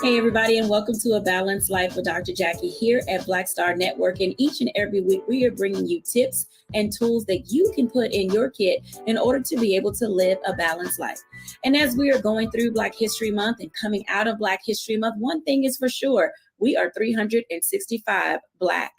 Hey, everybody, and welcome to A Balanced Life with Dr. Jacquie here at Black Star Network. And each and every week, we are bringing you tips and tools that you can put in your kit in order to be able to live a balanced life. And as we are going through Black History Month and coming out of Black History Month, one thing is for sure, we are 365 Black.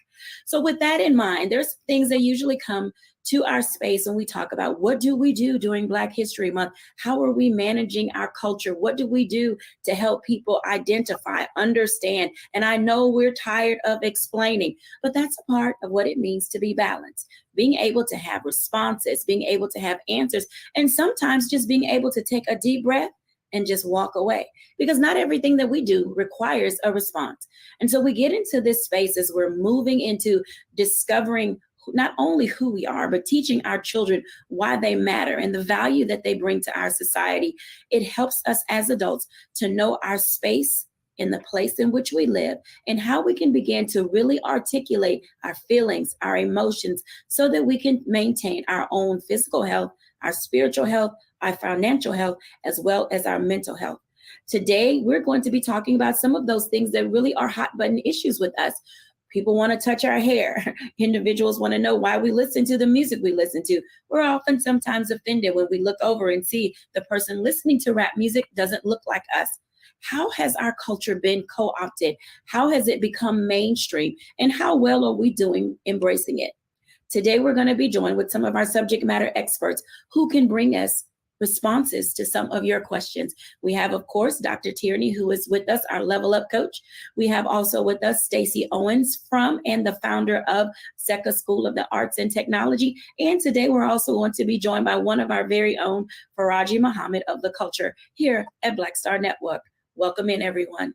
So with that in mind, there's things that usually come to our space when we talk about what do we do during Black History Month? How are we managing our culture? What do we do to help people identify, understand? And I know we're tired of explaining, but that's a part of what it means to be balanced. Being able to have responses, being able to have answers, and sometimes just being able to take a deep breath and just walk away, because not everything that we do requires a response. And so we get into this space as we're moving into discovering not only who we are, but teaching our children why they matter and the value that they bring to our society. It helps us as adults to know our space in the place in which we live and how we can begin to really articulate our feelings, our emotions, so that we can maintain our own physical health, our spiritual health, our financial health, as well as our mental health. Today, we're going to be talking about some of those things that really are hot button issues with us. People want to touch our hair. Individuals want to know why we listen to the music we listen to. We're often sometimes offended when we look over and see the person listening to rap music doesn't look like us. How has our culture been co-opted? How has it become mainstream? And how well are we doing embracing it? Today, we're going to be joined with some of our subject matter experts who can bring us responses to some of your questions. We have, of course, Dr. Tierney, who is with us, our Level Up coach. We have also with us Stacey Owens from and the founder of SECA School of the Arts and Technology. And today we're also going to be joined by one of our very own, Faraji Muhammad of the Culture here at Black Star Network. Welcome in, everyone.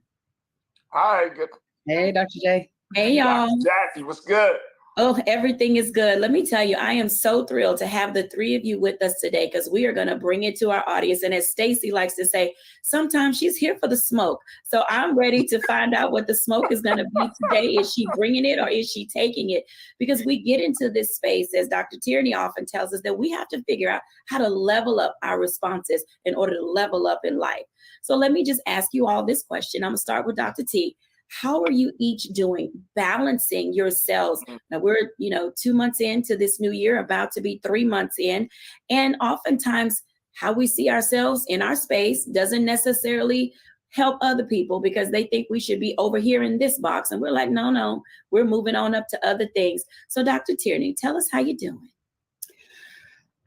Hi, good. Hey, Dr. J. Hey, y'all. Jackie, what's good? Oh, everything is good. Let me tell you, I am so thrilled to have the three of you with us today because we are going to bring it to our audience. And as Stacey likes to say, sometimes she's here for the smoke. So I'm ready to find out what the smoke is going to be today. Is she bringing it or is she taking it? Because we get into this space, as Dr. Tierney often tells us, that we have to figure out how to level up our responses in order to level up in life. So let me just ask you all this question. I'm going to start with Dr. T. How are you each doing balancing yourselves? Now we're, 2 months into this new year, about to be 3 months in. And oftentimes how we see ourselves in our space doesn't necessarily help other people because they think we should be over here in this box. And we're like, no, we're moving on up to other things. So Dr. Tierney, tell us how you're doing.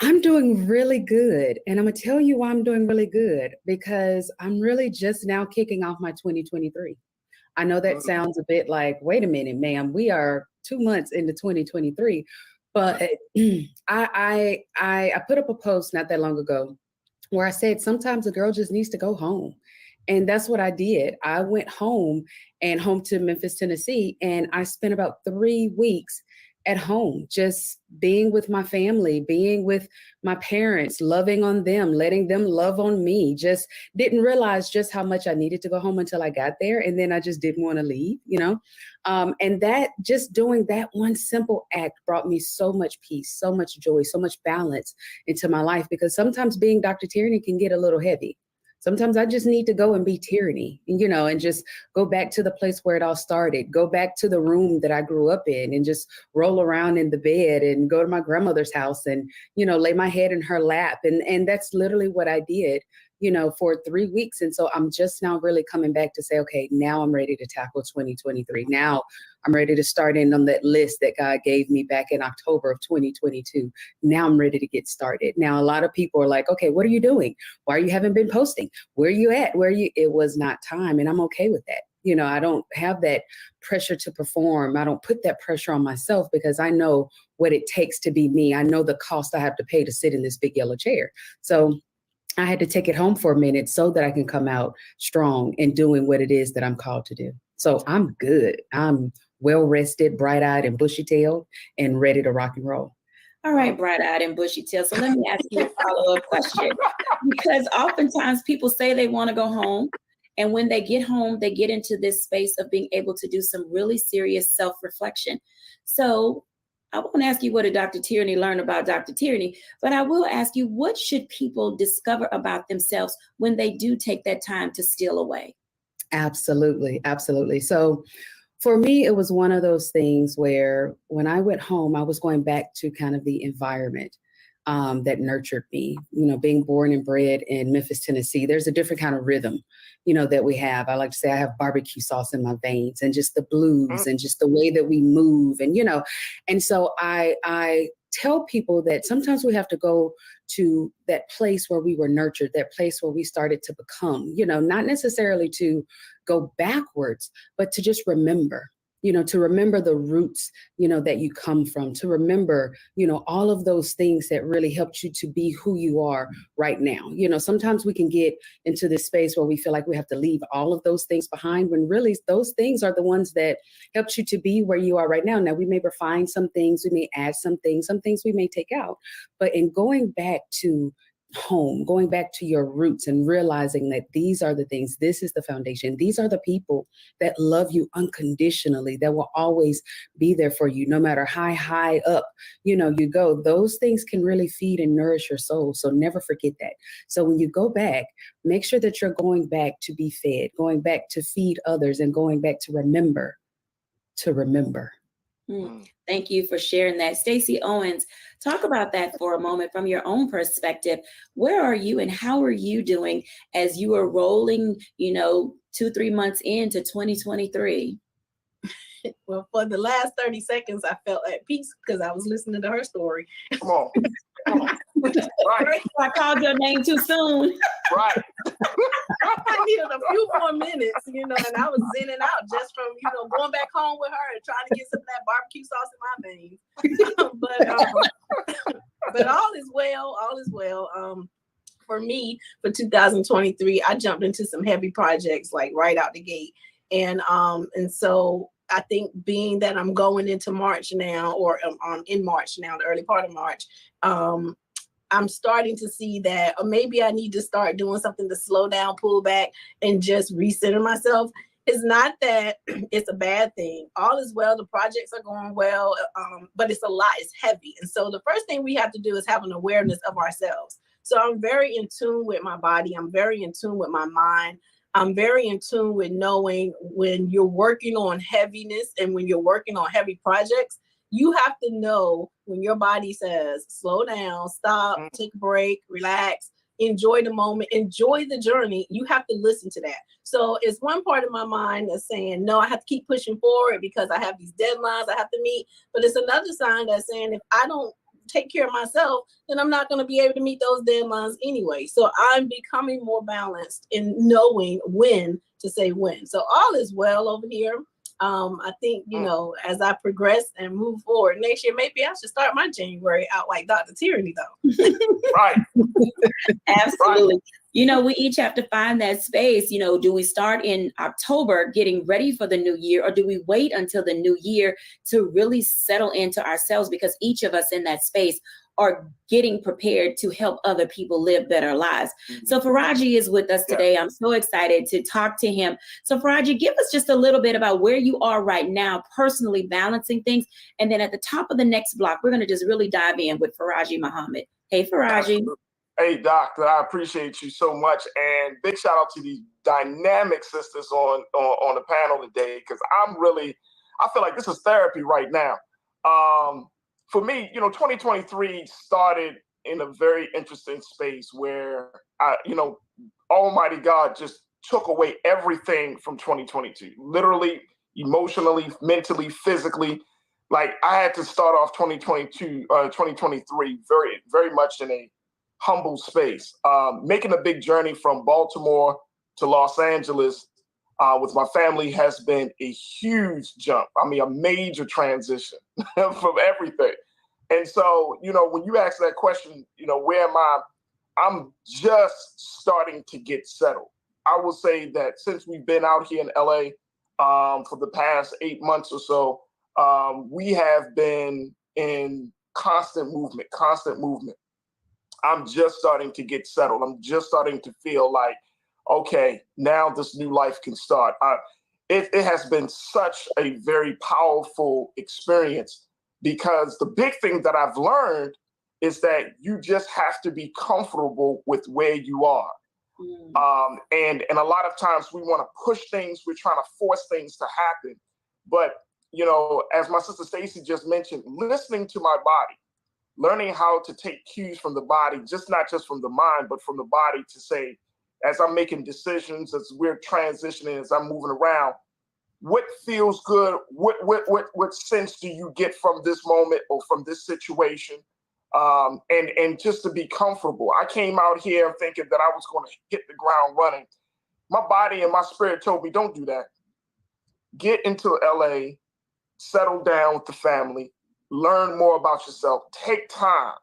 I'm doing really good. And I'm going to tell you why I'm doing really good, because I'm really just now kicking off my 2023. I know that sounds a bit like, wait a minute, ma'am, we are 2 months into 2023. But I put up a post not that long ago where I said sometimes a girl just needs to go home. And that's what I did. I went home to Memphis, Tennessee, and I spent about 3 weeks at home, just being with my family, being with my parents, loving on them, letting them love on me. Just didn't realize just how much I needed to go home until I got there. And then I just didn't want to leave, and that just doing that one simple act brought me so much peace, so much joy, so much balance into my life, because sometimes being Dr. Tyranny can get a little heavy. Sometimes I just need to go and be Tyranny, and just go back to the place where it all started, go back to the room that I grew up in and just roll around in the bed and go to my grandmother's house and, lay my head in her lap. And that's literally what I did, for 3 weeks. And so I'm just now really coming back to say, okay, now I'm ready to tackle 2023. Now I'm ready to start in on that list that God gave me back in October of 2022. Now I'm ready to get started. Now, a lot of people are like, okay, what are you doing? Why you haven't been posting? Where are you at? It was not time. And I'm okay with that. I don't have that pressure to perform. I don't put that pressure on myself because I know what it takes to be me. I know the cost I have to pay to sit in this big yellow chair. So I had to take it home for a minute so that I can come out strong and doing what it is that I'm called to do. So I'm good. I'm well rested, bright eyed and bushy tailed and ready to rock and roll. All right, bright eyed and bushy tailed. So let me ask you a follow-up question, because oftentimes people say they want to go home. And when they get home, they get into this space of being able to do some really serious self-reflection. So I won't ask you what did Dr. Tyranny learn about Dr. Tyranny, but I will ask you, what should people discover about themselves when they do take that time to steal away? Absolutely. Absolutely. So for me, it was one of those things where when I went home, I was going back to kind of the environment that nurtured me, being born and bred in Memphis, Tennessee. There's a different kind of rhythm, that we have. I like to say I have barbecue sauce in my veins and just the blues and just the way that we move. And so I tell people that sometimes we have to go to that place where we were nurtured, that place where we started to become, not necessarily to go backwards, but to just remember, to remember the roots, that you come from, to remember, all of those things that really helped you to be who you are right now. Sometimes we can get into this space where we feel like we have to leave all of those things behind, when really those things are the ones that helped you to be where you are right now. Now, we may refine some things, we may add some things we may take out, but in going back to home, going back to your roots and realizing that these are the things, this is the foundation, these are the people that love you unconditionally, that will always be there for you, no matter how high up, you go, those things can really feed and nourish your soul. So never forget that. So when you go back, make sure that you're going back to be fed, going back to feed others, and going back to remember. Thank you for sharing that. Stacey Owens, talk about that for a moment from your own perspective. Where are you and how are you doing as you are rolling, 2-3 months into 2023? Well, for the last 30 seconds, I felt at peace because I was listening to her story. Come on. Right. I called your name too soon. Right. I needed a few more minutes, and I was zenning out just from, going back home with her and trying to get some of that barbecue sauce in my veins. But all is well. All is well. For me, for 2023, I jumped into some heavy projects like right out the gate, and so I think being that I'm going into March now, or in March now, the early part of March, I'm starting to see that maybe I need to start doing something to slow down, pull back, and just recenter myself. It's not that it's a bad thing. All is well. The projects are going well, but it's a lot. It's heavy. And so the first thing we have to do is have an awareness of ourselves. So I'm very in tune with my body. I'm very in tune with my mind. I'm very in tune with knowing when you're working on heaviness and when you're working on heavy projects, you have to know when your body says, slow down, stop, take a break, relax, enjoy the moment, enjoy the journey. You have to listen to that. So it's one part of my mind that's saying, no, I have to keep pushing forward because I have these deadlines I have to meet. But it's another sign that's saying, if I don't take care of myself, then I'm not going to be able to meet those deadlines anyway. So I'm becoming more balanced in knowing when to say when. So all is well over here. I think, as I progress and move forward next year, maybe I should start my January out like Dr. Tyranny, though. Right. Absolutely. We each have to find that space. Do we start in October getting ready for the new year, or do we wait until the new year to really settle into ourselves? Because each of us in that space are getting prepared to help other people live better lives. So Faraji is with us today. I'm so excited to talk to him. So Faraji, give us just a little bit about where you are right now, personally balancing things. And then at the top of the next block, we're going to just really dive in with Faraji Muhammad. Hey, Faraji. Absolutely. Hey, Doctor, I appreciate you so much. And big shout out to these dynamic sisters on the panel today, because I feel like this is therapy right now. For me, 2023 started in a very interesting space where, Almighty God just took away everything from 2022, literally, emotionally, mentally, physically. Like, I had to start off 2023 very, very much in a humble space, making a big journey from Baltimore to Los Angeles with my family has been a huge jump. I mean, a major transition from everything. And so, when you ask that question, where am I? I'm just starting to get settled. I will say that since we've been out here in LA for the past 8 months or so, we have been in constant movement. I'm just starting to get settled. I'm just starting to feel like, okay, now this new life can start. It has been such a very powerful experience, because the big thing that I've learned is that you just have to be comfortable with where you are. And a lot of times we want to push things, we're trying to force things to happen. But, as my sister Stacy just mentioned, listening to my body, learning how to take cues from the body, not just from the mind, but from the body, to say, as I'm making decisions, as we're transitioning, as I'm moving around, what feels good? What sense do you get from this moment or from this situation? And just to be comfortable. I came out here thinking that I was going to hit the ground running. My body and my spirit told me, don't do that. Get into LA, settle down with the family, learn more about yourself, take time.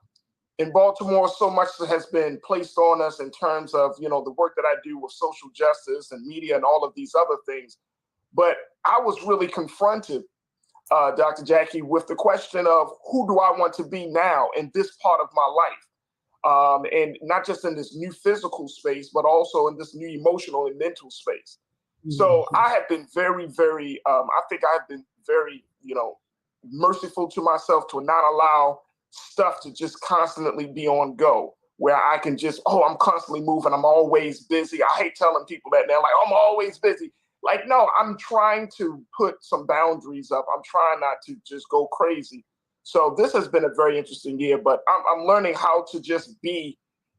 In Baltimore, so much has been placed on us in terms of, the work that I do with social justice and media and all of these other things. But I was really confronted, Dr. Jacquie, with the question of who do I want to be now in this part of my life? And not just in this new physical space, but also in this new emotional and mental space. Mm-hmm. So I have been very, very, I think I've been very, merciful to myself to not allow stuff to just constantly be on go, where I can just, I'm constantly moving. I'm always busy. I hate telling people that now, like, I'm always busy. Like, no, I'm trying to put some boundaries up. I'm trying not to just go crazy. So this has been a very interesting year, but I'm learning how to just be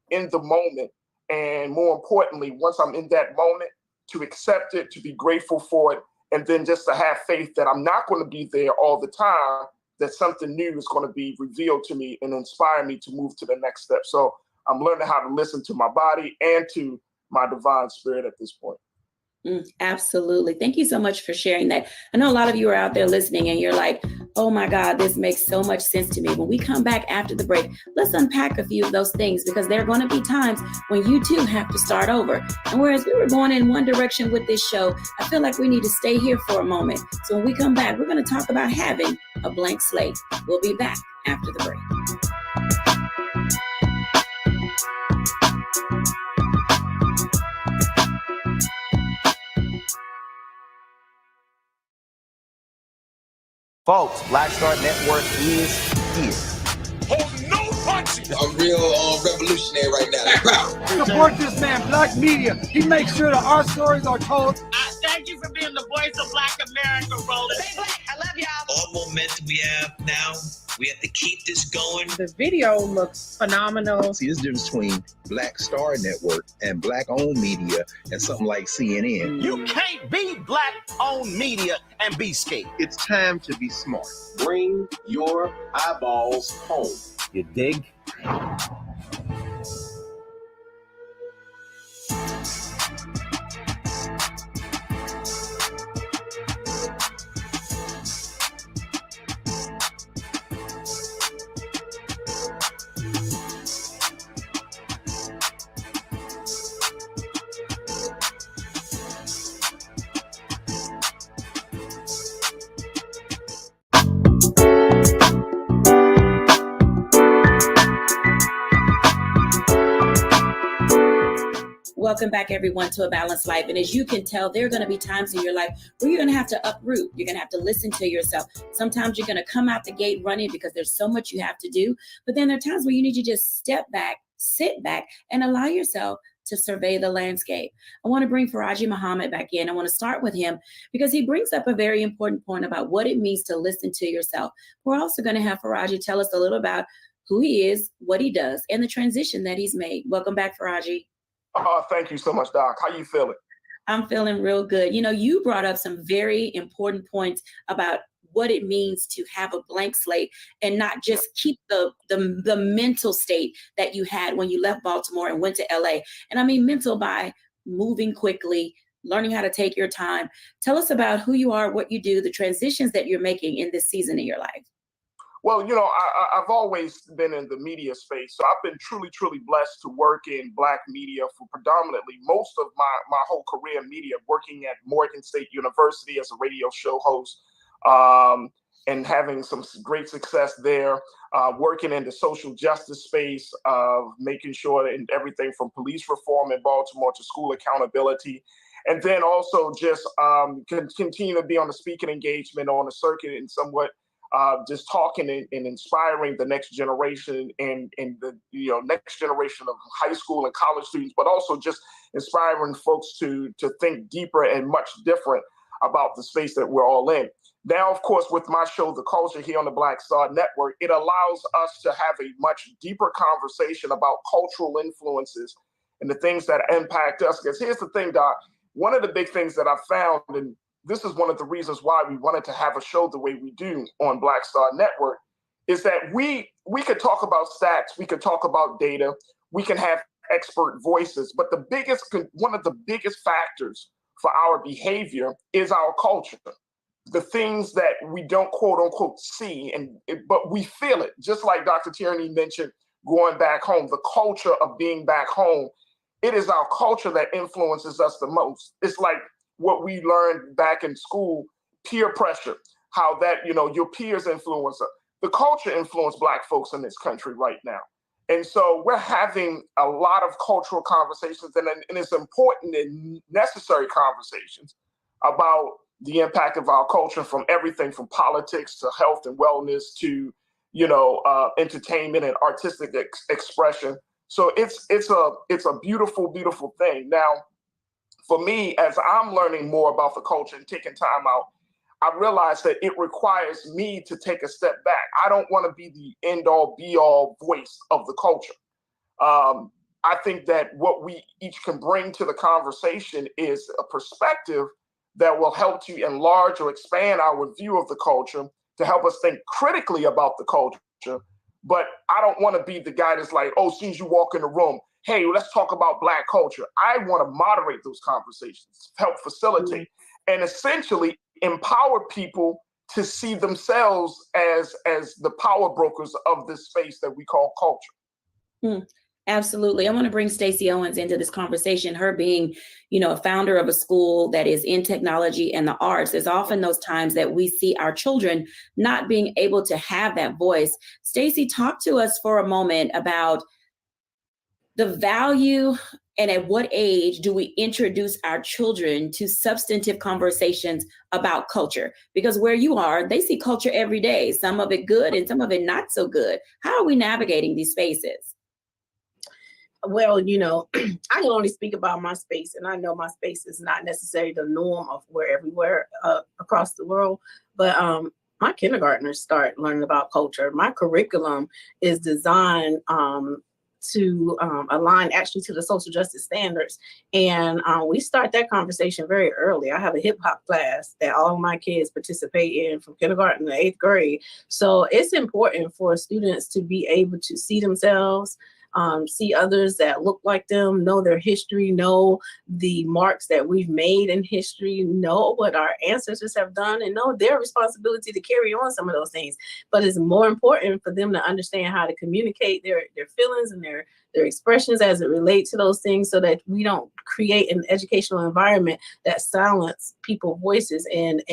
in the moment. And more importantly, once I'm in that moment, to accept it, to be grateful for it, and then just to have faith that I'm not going to be there all the time, that something new is going to be revealed to me and inspire me to move to the next step. So I'm learning how to listen to my body and to my divine spirit at this point. Absolutely. Thank you so much for sharing that. I know a lot of you are out there listening and you're like, oh my God, this makes so much sense to me. When we come back after the break, let's unpack a few of those things, because there are going to be times when you too have to start over. And whereas we were going in one direction with this show, I feel like we need to stay here for a moment. So when we come back, we're going to talk about having a blank slate. We'll be back after the break. Folks, Black Star Network is here. Hold no punches. I'm real revolutionary right now. Support this man, Black Media. He makes sure that our stories are told. Thank you for being the voice of Black America, Roland. Stay black. I love y'all. All momentum we have now, we have to keep this going. The video looks phenomenal. See, there's a difference between Black Star Network and Black-owned media and something like CNN. You can't be Black-owned media and be scared. It's time to be smart. Bring your eyeballs home. You dig? Welcome back, everyone, to A Balanced Life. And as you can tell, there are going to be times in your life where you're going to have to uproot. You're going to have to listen to yourself. Sometimes you're going to come out the gate running because there's so much you have to do. But then there are times where you need to just step back, sit back, and allow yourself to survey the landscape. I want to bring Faraji Muhammad back in. I want to start with him because he brings up a very important point about what it means to listen to yourself. We're also going to have Faraji tell us a little about who he is, what he does, and the transition that he's made. Welcome back, Faraji. Thank you so much, Doc. How you feeling? I'm feeling real good. You know, you brought up some very important points about what it means to have a blank slate and not just keep the mental state that you had when you left Baltimore and went to LA. And I mean mental by moving quickly, learning how to take your time. Tell us about who you are, what you do, the transitions that you're making in this season in your life. Well, you know, I've always been in the media space, so I've been truly, truly blessed to work in Black media for predominantly most of my whole career in media, working at Morgan State University as a radio show host, and having some great success there, working in the social justice space of making sure that everything from police reform in Baltimore to school accountability. And then also just continue to be on the speaking engagement on the circuit and somewhat just talking and inspiring the next generation and the next generation of high school and college students, but also just inspiring folks to think deeper and much different about the space that we're all in. Now, of course, with my show, The Culture, here on the Black Star Network, it allows us to have a much deeper conversation about cultural influences and the things that impact us. Because here's the thing, Doc, one of the big things that I found, and this is one of the reasons why we wanted to have a show the way we do on Black Star Network, is that we could talk about stats, we could talk about data, we can have expert voices, but one of the biggest factors for our behavior is our culture. The things that we don't quote unquote see, but we feel it. Just like Dr. Tierney mentioned, going back home, the culture of being back home, it is our culture that influences us the most. It's like what we learned back in school, peer pressure, how that, your peers influence us. The culture influences Black folks in this country right now. And so we're having a lot of cultural conversations, and it's important and necessary conversations about the impact of our culture, from everything from politics to health and wellness to, entertainment and artistic expression. So it's a beautiful, beautiful thing. Now, for me, as I'm learning more about the culture and taking time out, I realize that it requires me to take a step back. I don't want to be the end-all, be-all voice of the culture. I think that what we each can bring to the conversation is a perspective that will help to enlarge or expand our view of the culture, to help us think critically about the culture. But I don't want to be the guy that's like, oh, as soon as you walk in the room, hey, let's talk about Black culture. I want to moderate those conversations, help facilitate, and essentially empower people to see themselves as the power brokers of this space that we call culture. Absolutely. I want to bring Stacey Owens into this conversation. Her being, a founder of a school that is in technology and the arts, there's often those times that we see our children not being able to have that voice. Stacey, talk to us for a moment about the value and at what age do we introduce our children to substantive conversations about culture? Because where you are, they see culture every day, some of it good and some of it not so good. How are we navigating these spaces? Well, I can only speak about my space, and I know my space is not necessarily the norm of everywhere across the world, but my kindergartners start learning about culture. My curriculum is designed to align actually to the social justice standards. And we start that conversation very early. I have a hip hop class that all my kids participate in from kindergarten to 8th grade. So it's important for students to be able to see themselves, see others that look like them, know their history, know the marks that we've made in history, know what our ancestors have done, and know their responsibility to carry on some of those things. But it's more important for them to understand how to communicate their feelings and their expressions as it relates to those things, so that we don't create an educational environment that silence people's voices and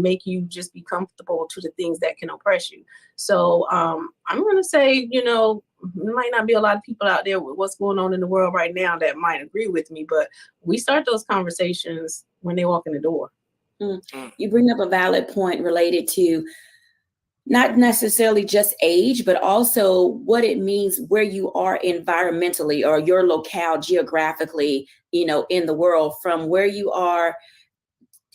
make you just be comfortable to the things that can oppress you. So I'm going to say, there might not be a lot of people out there with what's going on in the world right now that might agree with me, but we start those conversations when they walk in the door. You bring up a valid point related to not necessarily just age, but also what it means where you are environmentally or your locale geographically, in the world, from where you are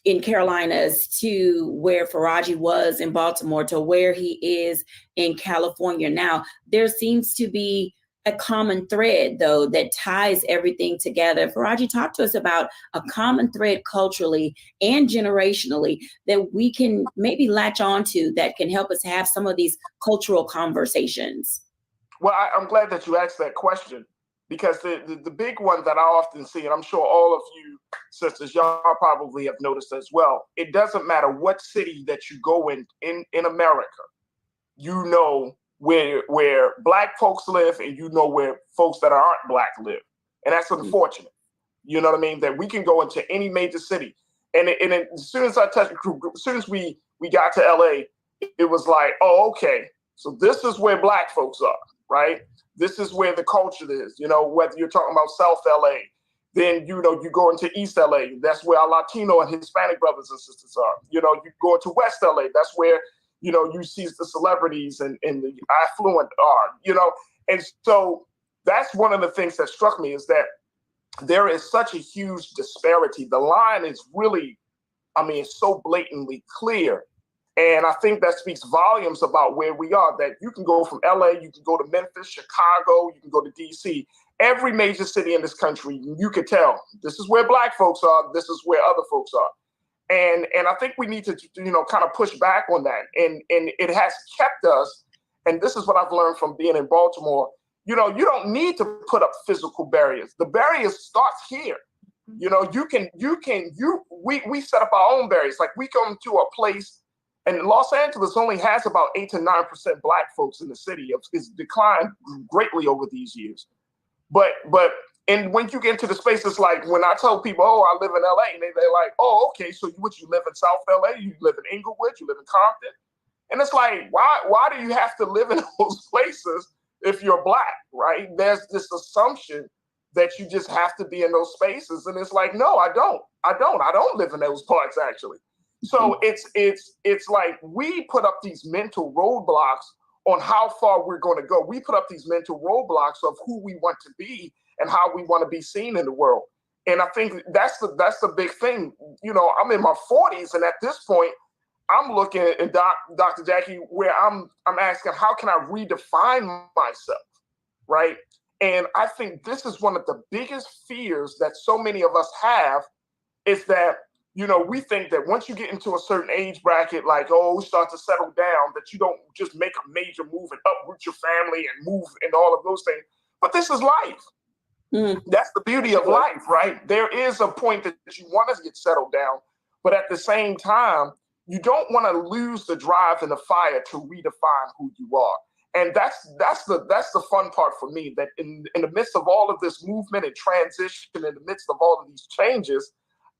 in Carolinas to where Faraji was in Baltimore to where he is in California now. There seems to be a common thread, though, that ties everything together. Faraji, talk to us about a common thread culturally and generationally that we can maybe latch onto that can help us have some of these cultural conversations. Well, I'm glad that you asked that question, because the big one that I often see, and I'm sure all of you sisters, y'all probably have noticed as well, it doesn't matter what city that you go in America, where Black folks live, and where folks that aren't Black live. And that's unfortunate. You know what I mean? That we can go into any major city. And as soon as as soon as we got to LA, it was like, oh, okay, so this is where Black folks are, right? This is where the culture is, whether you're talking about South LA, then, you go into East LA, that's where our Latino and Hispanic brothers and sisters are. You go into West LA, that's where, you see the celebrities and the affluent are, and so that's one of the things that struck me, is that there is such a huge disparity. The line is really, it's so blatantly clear. And I think that speaks volumes about where we are, that you can go from LA, you can go to Memphis, Chicago, you can go to DC, every major city in this country, you could tell this is where Black folks are, this is where other folks are. And I think we need to, kind of push back on that. And it has kept us, and this is what I've learned from being in Baltimore, you don't need to put up physical barriers. The barriers starts here. We set up our own barriers. Like, we come to a place, and Los Angeles only has about 8 to 9% Black folks in the city. It's declined greatly over these years. And when you get into the spaces, like when I tell people, oh, I live in LA, and they're like, oh, okay, so you live in South LA, you live in Inglewood, you live in Compton. And it's like, why do you have to live in those places if you're Black, right? There's this assumption that you just have to be in those spaces. And it's like, no, I don't live in those parts, actually. So it's like we put up these mental roadblocks on how far we're going to go. We put up these mental roadblocks of who we want to be and how we want to be seen in the world. And I think that's the big thing. I'm in my 40s, and at this point, I'm looking at Dr. Jacquie, where I'm asking, how can I redefine myself, right? And I think this is one of the biggest fears that so many of us have, is that, we think that once you get into a certain age bracket, like, start to settle down, that you don't just make a major move and uproot your family and move and all of those things. But this is life. That's the beauty of life, right? There is a point that you want to get settled down, but at the same time, you don't want to lose the drive and the fire to redefine who you are. And that's the fun part for me, that in the midst of all of this movement and transition, in the midst of all of these changes,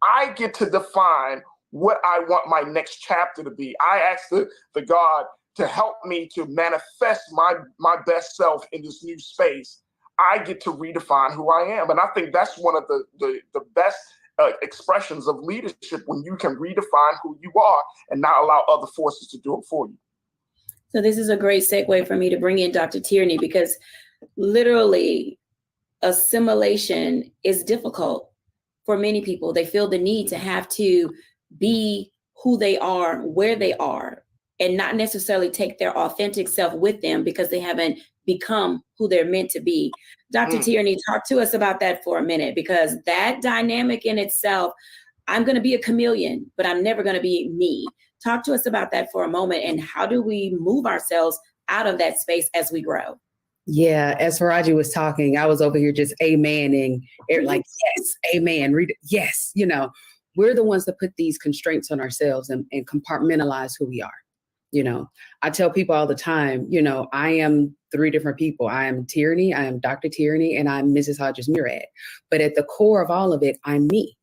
I get to define what I want my next chapter to be. I ask the God to help me to manifest my best self in this new space. I get to redefine who I am. And I think that's one of the best expressions of leadership, when you can redefine who you are and not allow other forces to do it for you. So this is a great segue for me to bring in Dr. Tierney, because literally assimilation is difficult for many people. They feel the need to have to be who they are, where they are, and not necessarily take their authentic self with them because they haven't become who they're meant to be. Dr. Tierney, talk to us about that for a minute, because that dynamic in itself, I'm going to be a chameleon, but I'm never going to be me. Talk to us about that for a moment, and how do we move ourselves out of that space as we grow? Yeah, as Faraji was talking, I was over here just amening, like, yes, amen, yes. We're the ones that put these constraints on ourselves and compartmentalize who we are. I tell people all the time, I am 3 different people. I am Tierney, I am Dr. Tierney, and I'm Mrs. Hodges Murad. But at the core of all of it, I'm me.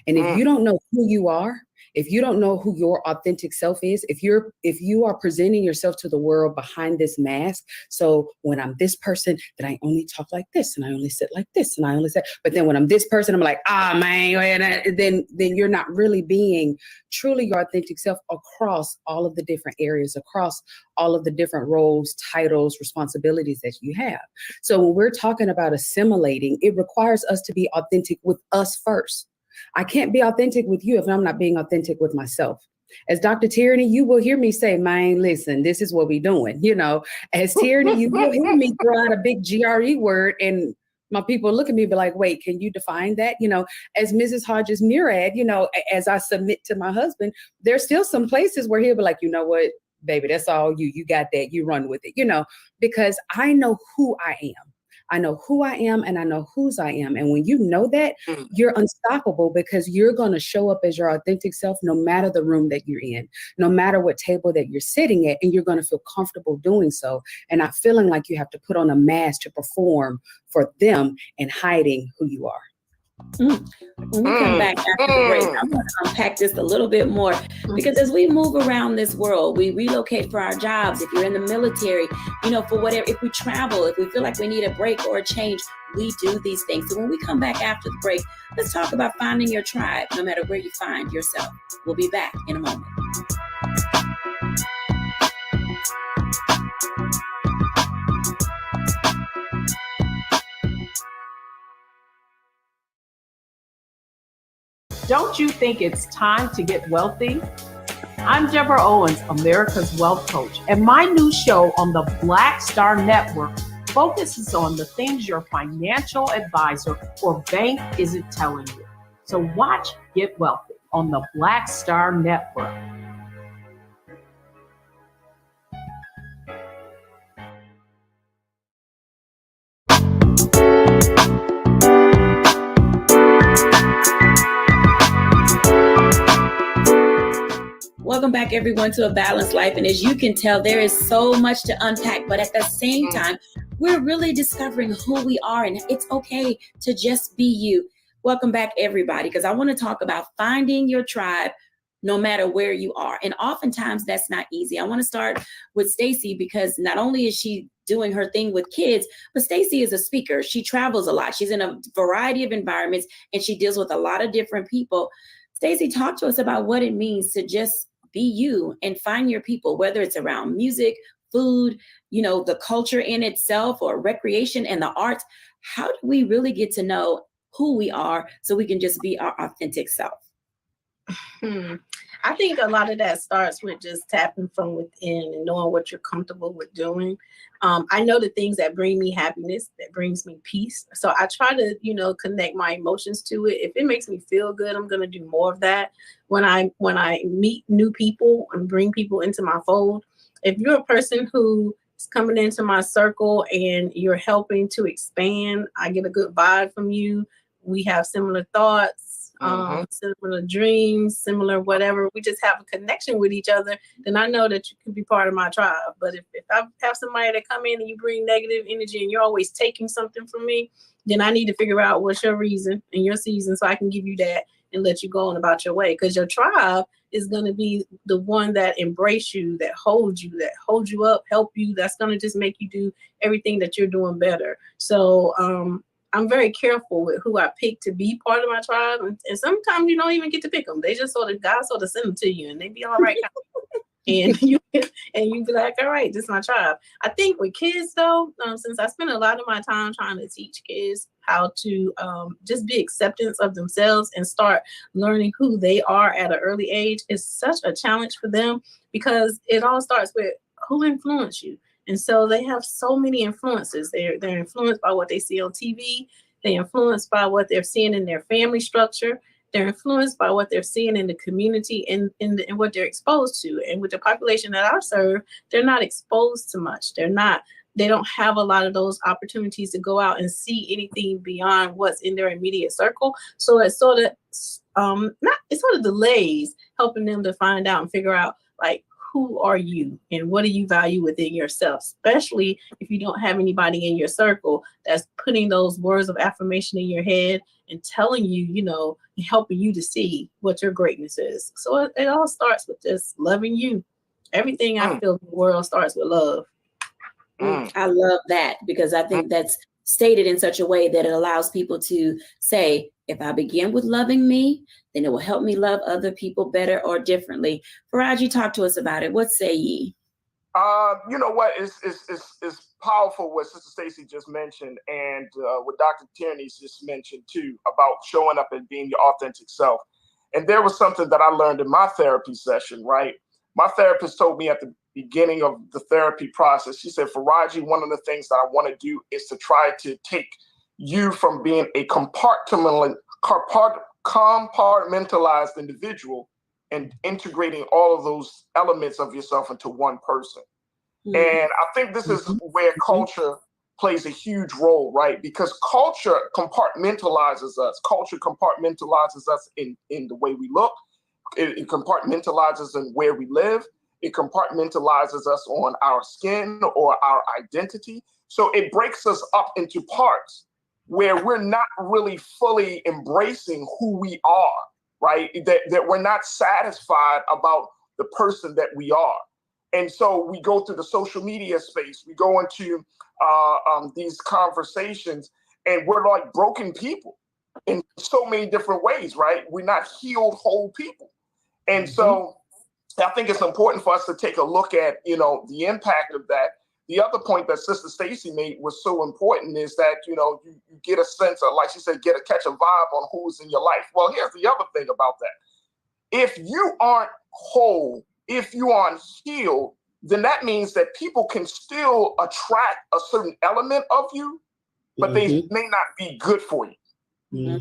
And if you don't know who you are, If you don't know who your authentic self is, if you are presenting yourself to the world behind this mask, so when I'm this person, then I only talk like this, and I only sit like this, and I only say, but then when I'm this person, I'm like, man, then you're not really being truly your authentic self across all of the different areas, across all of the different roles, titles, responsibilities that you have. So when we're talking about assimilating, it requires us to be authentic with us first. I can't be authentic with you if I'm not being authentic with myself. As Dr. Tyranny, you will hear me say, man, listen, this is what we're doing. As Tyranny, you will hear me throw out a big GRE word, and my people look at me and be like, wait, can you define that? As Mrs. Hodges Murad, as I submit to my husband, there's still some places where he'll be like, you know what, baby, that's all you got that, you run with it, because I know who I am. I know who I am and I know whose I am. And when you know that, you're unstoppable, because you're going to show up as your authentic self no matter the room that you're in, no matter what table that you're sitting at, and you're going to feel comfortable doing so and not feeling like you have to put on a mask to perform for them and hiding who you are. When we come back after the break, I'm going to unpack this a little bit more, because as we move around this world, we relocate for our jobs. If you're in the military, for whatever, if we travel, if we feel like we need a break or a change, we do these things. So when we come back after the break, let's talk about finding your tribe, no matter where you find yourself. We'll be back in a moment. Don't you think it's time to get wealthy? I'm Deborah Owens, America's Wealth Coach, and my new show on the Black Star Network focuses on the things your financial advisor or bank isn't telling you. So watch Get Wealthy on the Black Star Network. Welcome back, everyone, to A Balanced Life. And as you can tell, there is so much to unpack, but at the same time, we're really discovering who we are, and it's okay to just be you. Welcome back, everybody, because I want to talk about finding your tribe no matter where you are. And oftentimes that's not easy. I want to start with Stacey, because not only is she doing her thing with kids, but Stacey is a speaker. She travels a lot. She's in a variety of environments, and she deals with a lot of different people. Stacey, talk to us about what it means to just be you and find your people, whether it's around music, food, the culture in itself, or recreation and the arts. How do we really get to know who we are so we can just be our authentic self? I think a lot of that starts with just tapping from within and knowing what you're comfortable with doing. I know the things that bring me happiness, that brings me peace. So I try to, connect my emotions to it. If it makes me feel good, I'm going to do more of that. When I meet new people and bring people into my fold, if you're a person who is coming into my circle and you're helping to expand, I get a good vibe from you. We have similar thoughts. Similar dreams, similar whatever. We just have a connection with each other. Then I know that you can be part of my tribe. But if I have somebody that come in and you bring negative energy and you're always taking something from me, then I need to figure out what's your reason and your season so I can give you that and let you go on about your way. Because your tribe is going to be the one that embrace you, that holds you up, help you. That's going to just make you do everything that you're doing better. So I'm very careful with who I pick to be part of my tribe. And sometimes you don't even get to pick them. They just God sort of send them to you and they be all right. and you be like, all right, this is my tribe. I think with kids though, since I spend a lot of my time trying to teach kids how to just be acceptance of themselves and start learning who they are at an early age, is such a challenge for them, because it all starts with who influenced you. And so they have so many influences. They're influenced by what they see on TV. They're influenced by what they're seeing in their family structure. They're influenced by what they're seeing in the community and what they're exposed to. And with the population that I serve, they're not exposed to much. They don't have a lot of those opportunities to go out and see anything beyond what's in their immediate circle. So it sort of delays helping them to find out and figure out like who are you and what do you value within yourself, especially if you don't have anybody in your circle that's putting those words of affirmation in your head and telling you, you know, helping you to see what your greatness is. So it all starts with just loving you. Everything I feel in the world starts with love. I love that, because I think that's stated in such a way that it allows people to say, if I begin with loving me, then it will help me love other people better or differently. Faraji, talk to us about it. What say ye? You know what? It's powerful what Sister Stacy just mentioned, and what Dr. Tierney's just mentioned too, about showing up and being your authentic self. And there was something that I learned in my therapy session, right? My therapist told me at the beginning of the therapy process, she said, Faraji, one of the things that I want to do is to try to take you from being a compartmentalized individual and integrating all of those elements of yourself into one person. And I think this is where culture plays a huge role, right? Because culture compartmentalizes us. Culture compartmentalizes us in the way we look. It compartmentalizes in where we live. It compartmentalizes us on our skin or our identity. So it breaks us up into parts where we're not really fully embracing who we are, right? That we're not satisfied about the person that we are. And so we go through the social media space, we go into these conversations, and we're like broken people in so many different ways, right? We're not healed whole people. And so I think it's important for us to take a look at, you know, the impact of that. The other point that Sister Stacy made was so important is that, you know, you get a sense of, like she said, catch a vibe on who's in your life. Well, here's the other thing about that. If you aren't whole, if you aren't healed, then that means that people can still attract a certain element of you, but they may not be good for you. You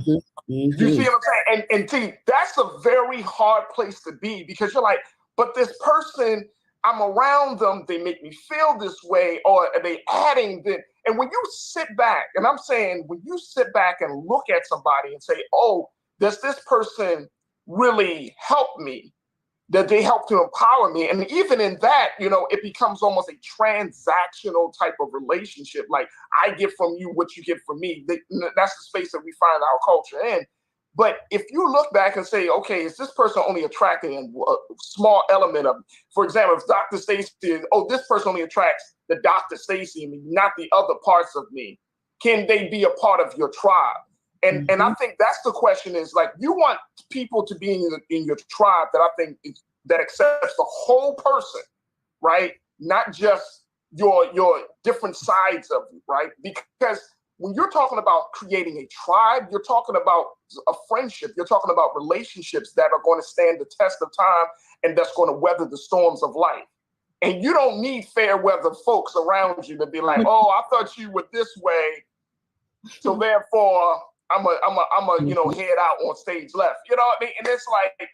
see what I'm saying? And see, that's a very hard place to be, because you're like, but this person, I'm around them, they make me feel this way, or are they adding this? And when you sit back, and I'm saying, when you sit back and look at somebody and say, oh, does this person really help me? That they help to empower me? And even in that, you know, it becomes almost a transactional type of relationship. Like, I get from you what you get from me. That's the space that we find our culture in. But if you look back and say, okay, is this person only attracting a small element of, for example, if Dr. Stacy is, oh, this person only attracts the Dr. Stacy in me, not the other parts of me. Can they be a part of your tribe? And I think that's the question, is like, you want people to be in your tribe that I think that accepts the whole person, right? Not just your different sides of you, right? Because when you're talking about creating a tribe, you're talking about a friendship. You're talking about relationships that are going to stand the test of time and that's going to weather the storms of life. And you don't need fair weather folks around you to be like, oh, I thought you were this way, so therefore I'm a you know, head out on stage left. You know what I mean? And it's like,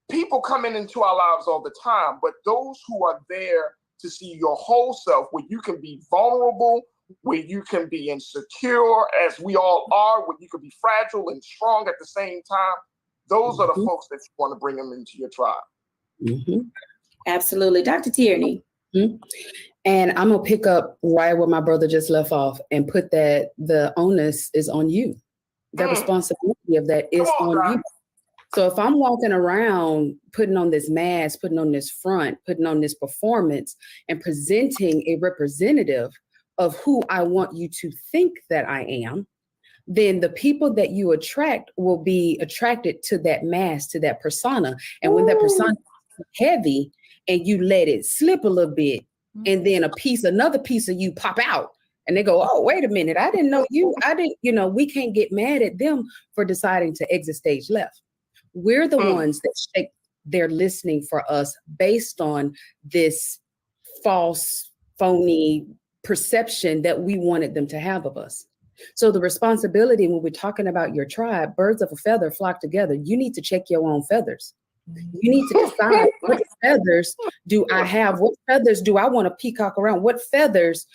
people coming into our lives all the time, but those who are there to see your whole self, where you can be vulnerable, where you can be insecure, as we all are, where you can be fragile and strong at the same time, those are the folks that you want to bring them into your tribe. Absolutely. Dr. Tierney. And I'm going to pick up right where my brother just left off and put that the onus is on you. The responsibility of that is on you. So if I'm walking around putting on this mask, putting on this front, putting on this performance, and presenting a representative of who I want you to think that I am, then the people that you attract will be attracted to that mask, to that persona. And when that persona is heavy and you let it slip a little bit, and then another piece of you pop out, and they go, oh, wait a minute, I didn't know you. We can't get mad at them for deciding to exit stage left. We're the ones that they're listening for us based on this false, phony perception that we wanted them to have of us. So the responsibility when we're talking about your tribe, birds of a feather flock together, you need to check your own feathers. You need to decide what feathers do I have? What feathers do I want to peacock around? What feathers,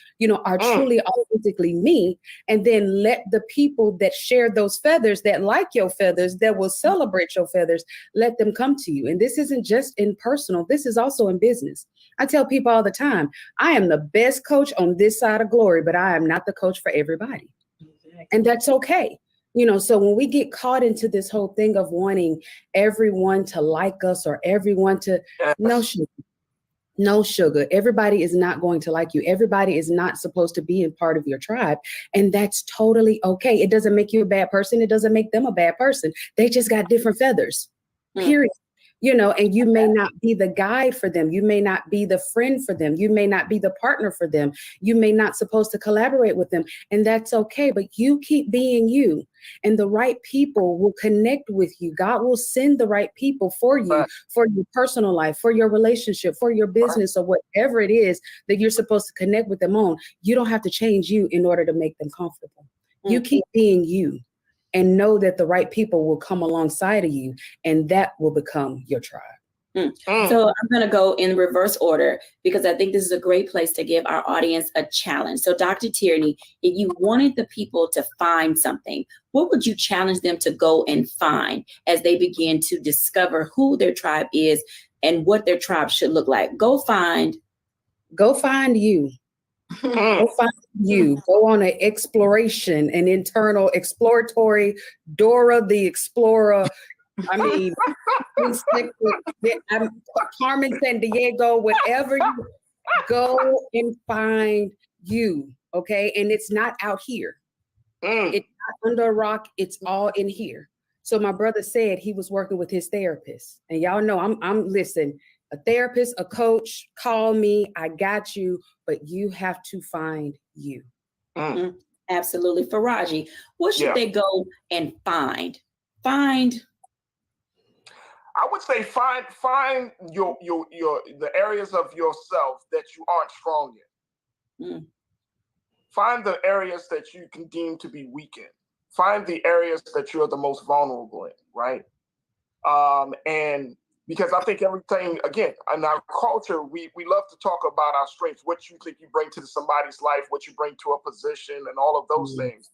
are truly authentically me? And then let the people that share those feathers, that like your feathers, that will celebrate your feathers, let them come to you. And this isn't just in personal, this is also in business. I tell people all the time, I am the best coach on this side of glory, but I am not the coach for everybody. And that's okay. So when we get caught into this whole thing of wanting everyone to like us or everyone to, no sugar. Everybody is not going to like you. Everybody is not supposed to be a part of your tribe. And that's totally okay. It doesn't make you a bad person. It doesn't make them a bad person. They just got different feathers, period. And you may not be the guide for them. You may not be the friend for them. You may not be the partner for them. You may not supposed to collaborate with them. And that's okay. But you keep being you, and the right people will connect with you. God will send the right people for you, for your personal life, for your relationship, for your business, or whatever it is that you're supposed to connect with them on. You don't have to change you in order to make them comfortable. You keep being you. And know that the right people will come alongside of you, and that will become your tribe. So I'm going to go in reverse order because I think this is a great place to give our audience a challenge. So Dr. Tierney, if you wanted the people to find something, what would you challenge them to go and find as they begin to discover who their tribe is and what their tribe should look like? Go find you. Go find you. Go on an exploration, an internal exploratory, Dora the Explorer. I mean, Carmen Sandiego, whatever. You go and find you, okay? And it's not out here. It's not under a rock. It's all in here. So my brother said he was working with his therapist, and y'all know I'm listen. A therapist, a coach, call me. I got you, but you have to find you. Absolutely. Faraji, what should they go and find? I would say find your the areas of yourself that you aren't strong in. Find the areas that you can deem to be weak in. Find the areas that you're the most vulnerable in, right? And because I think everything, again, in our culture, we love to talk about our strengths, what you think you bring to somebody's life, what you bring to a position, and all of those things.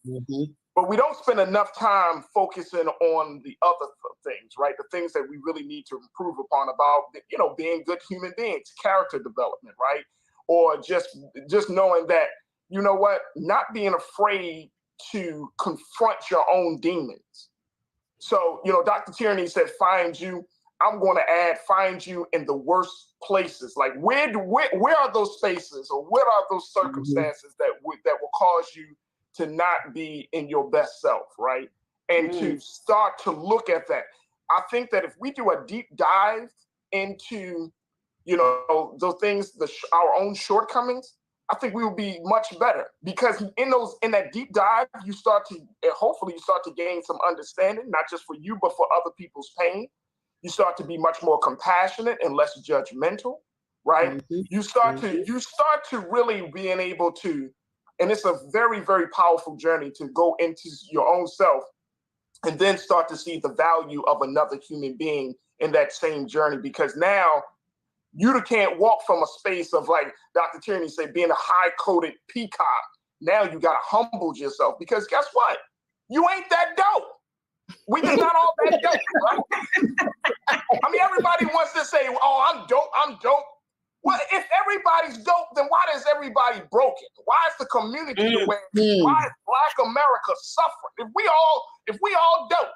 But we don't spend enough time focusing on the other things, right? The things that we really need to improve upon about, being good human beings, character development, right? Or just knowing that, not being afraid to confront your own demons. So, Dr. Tierney said, find you. I'm going to add, find you in the worst places. Like where are those spaces, or what are those circumstances that will cause you to not be in your best self, right? And to start to look at that. I think that if we do a deep dive into, those things, our own shortcomings, I think we will be much better, because in that deep dive, hopefully you start to gain some understanding, not just for you, but for other people's pain. You start to be much more compassionate and less judgmental, right? You start to really being able to, and it's a very, very powerful journey to go into your own self and then start to see the value of another human being in that same journey, because now you can't walk from a space of, like Dr. Tierney said, being a high-coated peacock. Now you got to humble yourself, because guess what? You ain't that dope. We just not all that dope, right? I mean, everybody wants to say, oh, I'm dope. Well, if everybody's dope, then why is everybody broken? Why is the community the way? Why is Black America suffering? If we all dope,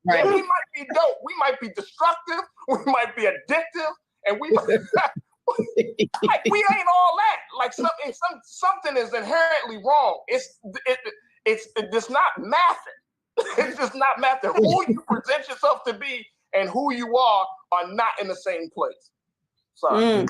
then we might be dope. We might be destructive. We might be addictive, and we ain't all that. Like something is inherently wrong. It's just not mathing. It's just not mathing. Who you present yourself to be and who you are not in the same place. Sorry.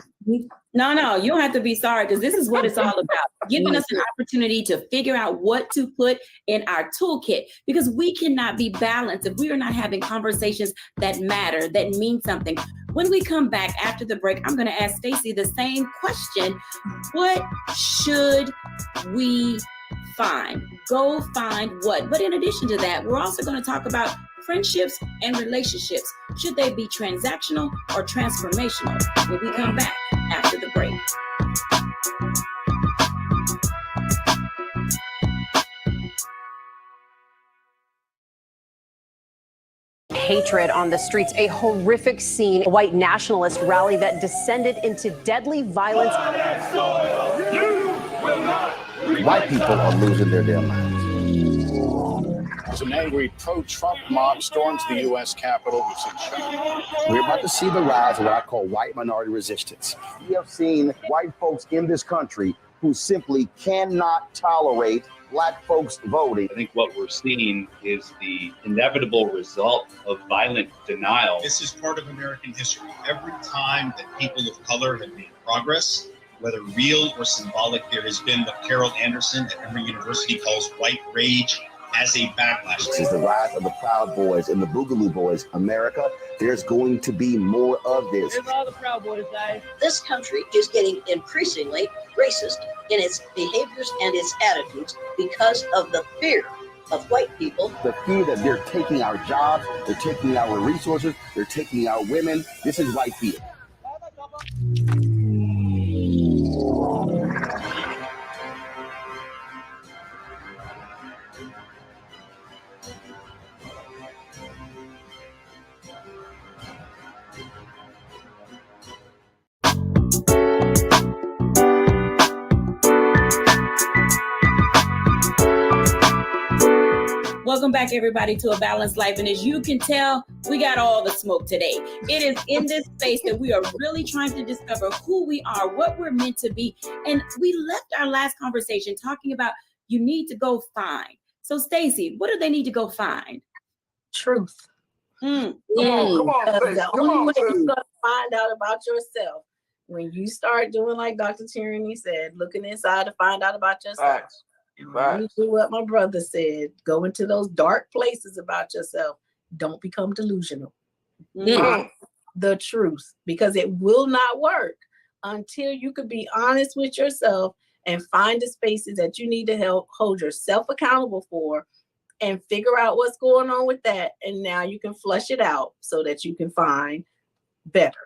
No, you don't have to be sorry, because this is what it's all about. Giving us an opportunity to figure out what to put in our toolkit, because we cannot be balanced if we are not having conversations that matter, that mean something. When we come back after the break, I'm going to ask Stacey the same question. What should we find? Go find what? But in addition to that, we're also going to talk about friendships and relationships, should they be transactional or transformational? When we come back after the break. Hatred on the streets, a horrific scene, a white nationalist rally that descended into deadly violence. White people are losing their damn minds. An angry pro-Trump mob storms the U.S. Capitol. We're about to see the rise of what I call white minority resistance. We have seen white folks in this country who simply cannot tolerate Black folks voting. I think what we're seeing is the inevitable result of violent denial. This is part of American history. Every time that people of color have made progress, whether real or symbolic, there has been what Carol Anderson at Emory University calls white rage as a backlash. This is the rise of the Proud Boys and the Boogaloo Boys. America, there's going to be more of this. There's all the Proud Boys, guys. This country is getting increasingly racist in its behaviors and its attitudes because of the fear of white people. The fear that they're taking our jobs, they're taking our resources, they're taking our women. This is white fear. Welcome back, everybody, to A Balanced Life. And as you can tell, we got all the smoke today. It is in this space that we are really trying to discover who we are, what we're meant to be. And we left our last conversation talking about you need to go find. So, Stacey, what do they need to go find? Truth. Come on, Stacey. The only way you're going to find out about yourself when you start doing like Dr. Tyranny said, looking inside to find out about yourself. Right. You do what my brother said. Go into those dark places about yourself. Don't become delusional. The truth, because it will not work until you can be honest with yourself and find the spaces that you need to help hold yourself accountable for and figure out what's going on with that. And now you can flush it out so that you can find better.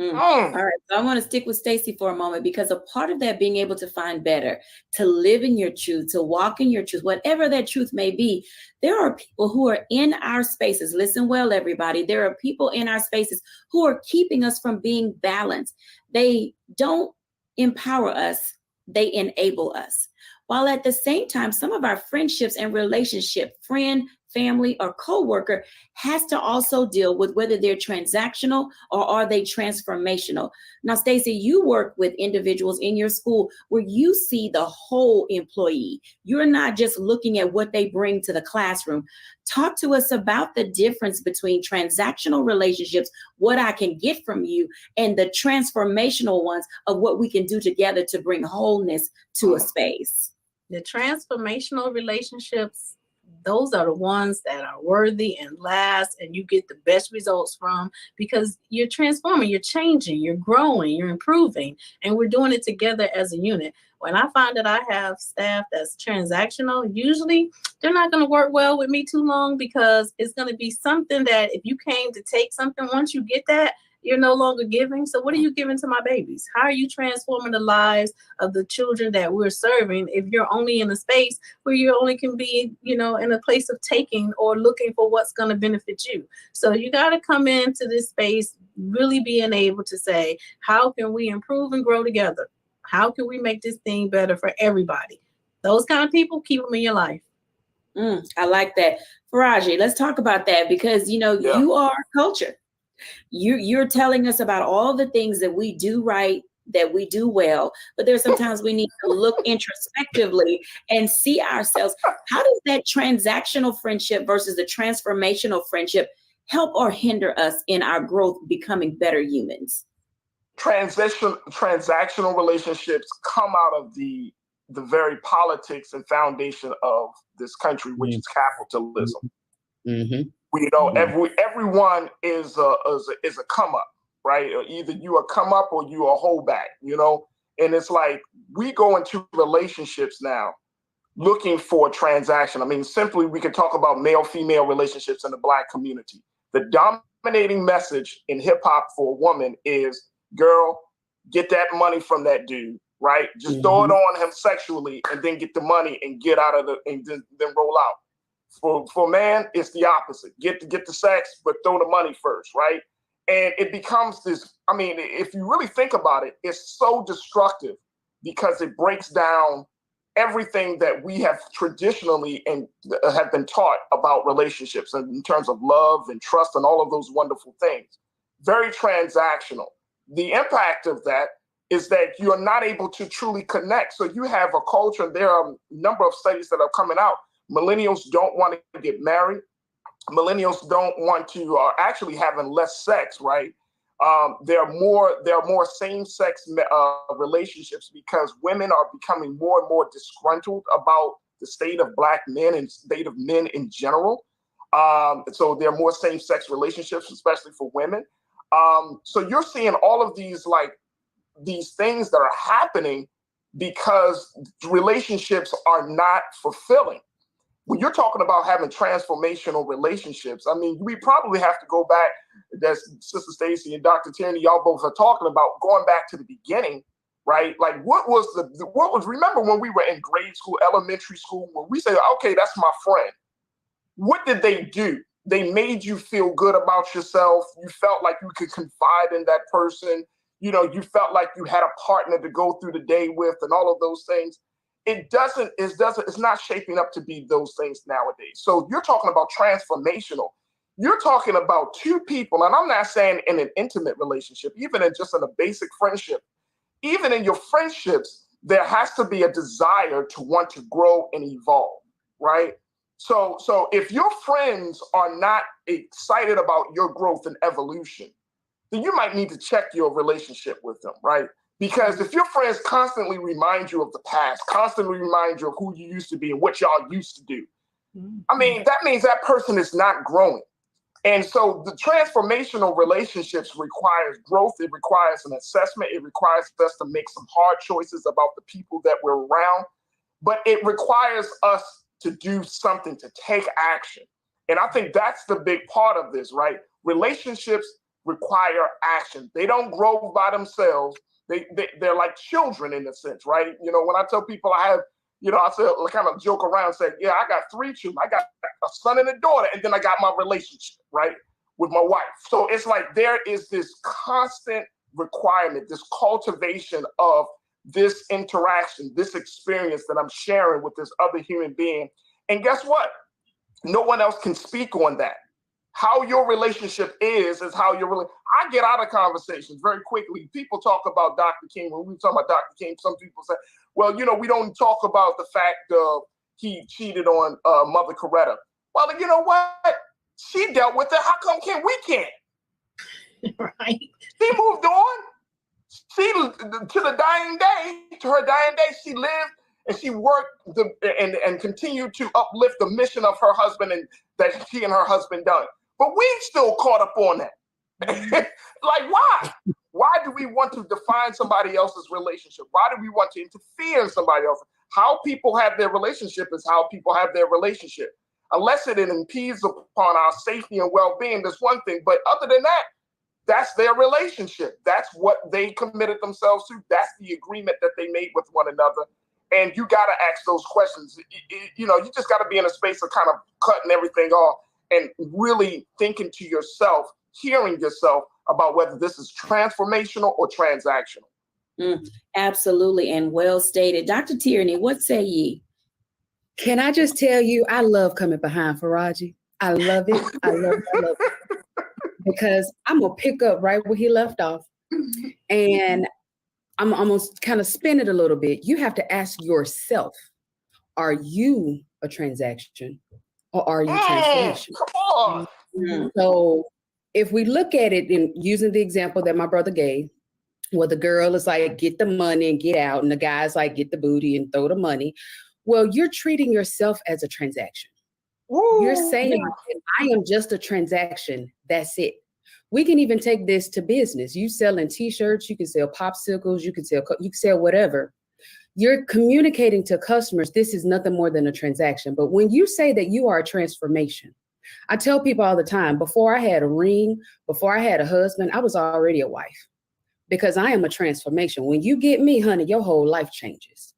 All right, so I want to stick with Stacey for a moment, because a part of that being able to find better, to live in your truth, to walk in your truth, whatever that truth may be, there are people who are in our spaces. Listen well, everybody. There are people in our spaces who are keeping us from being balanced. They don't empower us. They enable us. While at the same time, some of our friendships and relationship, friend, family, or coworker, has to also deal with whether they're transactional or are they transformational. Now, Stacey, you work with individuals in your school where you see the whole employee. You're not just looking at what they bring to the classroom. Talk to us about the difference between transactional relationships, what I can get from you, and the transformational ones of what we can do together to bring wholeness to a space. The transformational relationships, those are the ones that are worthy and last, and you get the best results from, because you're transforming, you're changing, you're growing, you're improving, and we're doing it together as a unit. When I find that I have staff that's transactional, usually they're not going to work well with me too long, because it's going to be something that if you came to take something, once you get that, you're no longer giving. So what are you giving to my babies? How are you transforming the lives of the children that we're serving if you're only in a space where you only can be, in a place of taking or looking for what's going to benefit you? So you got to come into this space really being able to say, how can we improve and grow together? How can we make this thing better for everybody? Those kind of people, keep them in your life. I like that. Faraji, let's talk about that, because, you are culture. You're telling us about all the things that we do right, that we do well, but there's sometimes we need to look introspectively and see ourselves. How does that transactional friendship versus the transformational friendship help or hinder us in our growth, becoming better humans? Transactional relationships come out of the very politics and foundation of this country, which is capitalism. Everyone is a come up, right? Either you are come up or you are hold back, and it's like we go into relationships now looking for a transaction. I mean, simply, we could talk about male-female relationships in the Black community. The dominating message in hip hop for a woman is, girl, get that money from that dude, right? Just throw it on him sexually and then get the money and get out of and then roll out. For man, it's the opposite. Get the sex, but throw the money first, right? And it becomes this, I mean, if you really think about it, it's so destructive because it breaks down everything that we have traditionally and have been taught about relationships and in terms of love and trust and all of those wonderful things. Very transactional. The impact of that is that you're not able to truly connect. So you have a culture, there are a number of studies that are coming out. Millennials don't want to get married. Millennials don't want to, are actually having less sex, right? There are more same-sex relationships because women are becoming more and more disgruntled about the state of Black men and state of men in general. So there are more same-sex relationships, especially for women. So you're seeing all of these things that are happening because relationships are not fulfilling. When you're talking about having transformational relationships, I mean, we probably have to go back, as Sister Stacy and Dr. Tierney, y'all both are talking about, going back to the beginning, right? Like remember when we were in grade school, elementary school, when we say, okay, that's my friend. What did they do? They made you feel good about yourself. You felt like you could confide in that person. You know, you felt like you had a partner to go through the day with and all of those things. It's not shaping up to be those things nowadays. So you're talking about transformational. You're talking about two people, and I'm not saying in an intimate relationship, even in just in a basic friendship, even in your friendships, there has to be a desire to want to grow and evolve, right? So if your friends are not excited about your growth and evolution, then you might need to check your relationship with them, right? Because if your friends constantly remind you of the past, constantly remind you of who you used to be and what y'all used to do, I mean, that means that person is not growing. And so the transformational relationships requires growth. It requires an assessment. It requires us to make some hard choices about the people that we're around. But it requires us to do something, to take action. And I think that's the big part of this, right? Relationships require action. They don't grow by themselves. They're like children in a sense, right? You know, when I tell people I have, you know, I say, kind of joke around and say, yeah, I got 3 children. I got a son and a daughter, and then I got my relationship, right, with my wife. So it's like there is this constant requirement, this cultivation of this interaction, this experience that I'm sharing with this other human being. And guess what? No one else can speak on that. How your relationship is how you're really. I get out of conversations very quickly. People talk about Dr. King. When we talk about Dr. King, some people say, well, you know, we don't talk about the fact of he cheated on Mother Coretta. Well, you know what? She dealt with it. How come we can't? Right. She moved on. She, to her dying day, she lived and she worked and continued to uplift the mission of her husband and that she and her husband done. But we still caught up on that. Like, why? Why do we want to define somebody else's relationship? Why do we want to interfere in somebody else? How people have their relationship is how people have their relationship. Unless it impedes upon our safety and well-being, that's one thing. But other than that, that's their relationship. That's what they committed themselves to. That's the agreement that they made with one another. And you got to ask those questions. You know, you just got to be in a space of kind of cutting everything off and really thinking to yourself, hearing yourself about whether this is transformational or transactional. Absolutely. And well stated. Dr. Tierney, what say ye? Can I just tell you, I love coming behind Faraji. I love it. I love it. Because I'm going to pick up right where he left off. And I'm almost kind of spin it a little bit. You have to ask yourself, are you a transaction or are you transformation? Come on. So if we look at it in using the example that my brother gave, where the girl is like, get the money and get out, and the guy's like, get the booty and throw the money. Well, you're treating yourself as a transaction. Ooh, you're saying, I am just a transaction. That's it. We can even take this to business. You selling t-shirts, you can sell popsicles, you can sell whatever. You're communicating to customers, this is nothing more than a transaction. But when you say that you are a transformation, I tell people all the time, before I had a ring, before I had a husband, I was already a wife, because I am a transformation. When you get me, honey, your whole life changes.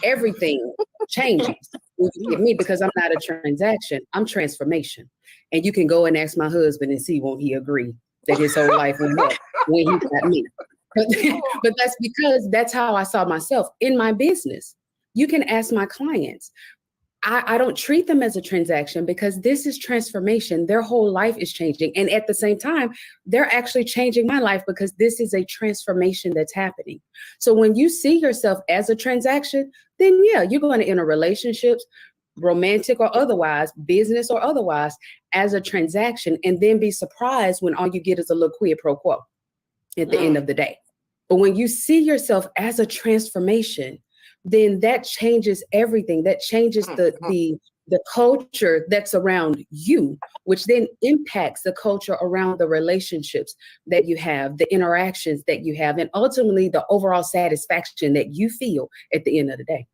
Everything changes when you get me, because I'm not a transaction, I'm transformation. And you can go and ask my husband and see, won't he agree that his whole life went up when he got me. But that's because that's how I saw myself in my business. You can ask my clients. I don't treat them as a transaction, because this is transformation. Their whole life is changing. And at the same time, they're actually changing my life, because this is a transformation that's happening. So when you see yourself as a transaction, then yeah, you're going to enter relationships, romantic or otherwise, business or otherwise, as a transaction, and then be surprised when all you get is a little quid pro quo at the end of the day. But when you see yourself as a transformation, then that changes everything. That changes the culture that's around you, which then impacts the culture around the relationships that you have, the interactions that you have, and ultimately the overall satisfaction that you feel at the end of the day.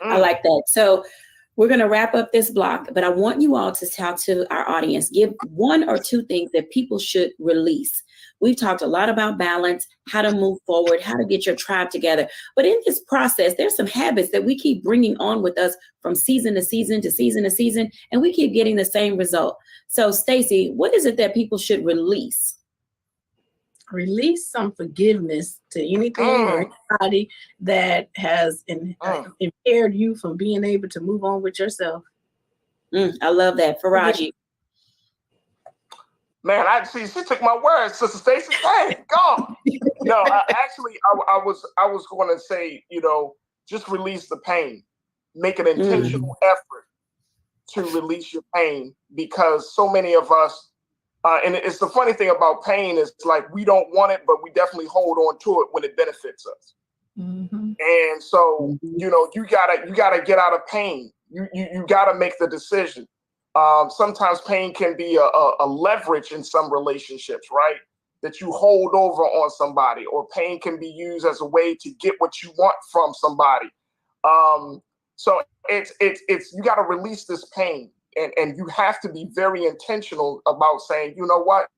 I like that. So we're going to wrap up this block, but I want you all to talk to our audience. Give one or two things that people should release. We've talked a lot about balance, how to move forward, how to get your tribe together. But in this process, there's some habits that we keep bringing on with us from season to season to season to season, and we keep getting the same result. So, Stacey, what is it that people should release? Release some forgiveness to anything or anybody that has impaired you from being able to move on with yourself. I love that. Faraji. Man, she took my words, Sister Stacey. Dang, God. No, I was going to say, just release the pain. Make an intentional effort to release your pain, because so many of us, and it's the funny thing about pain is like we don't want it, but we definitely hold on to it when it benefits us. And so, you gotta get out of pain. You gotta make the decision. Sometimes pain can be a leverage in some relationships, right? That you hold over on somebody, or pain can be used as a way to get what you want from somebody. So it's you got to release this pain, and you have to be very intentional about saying, you know what,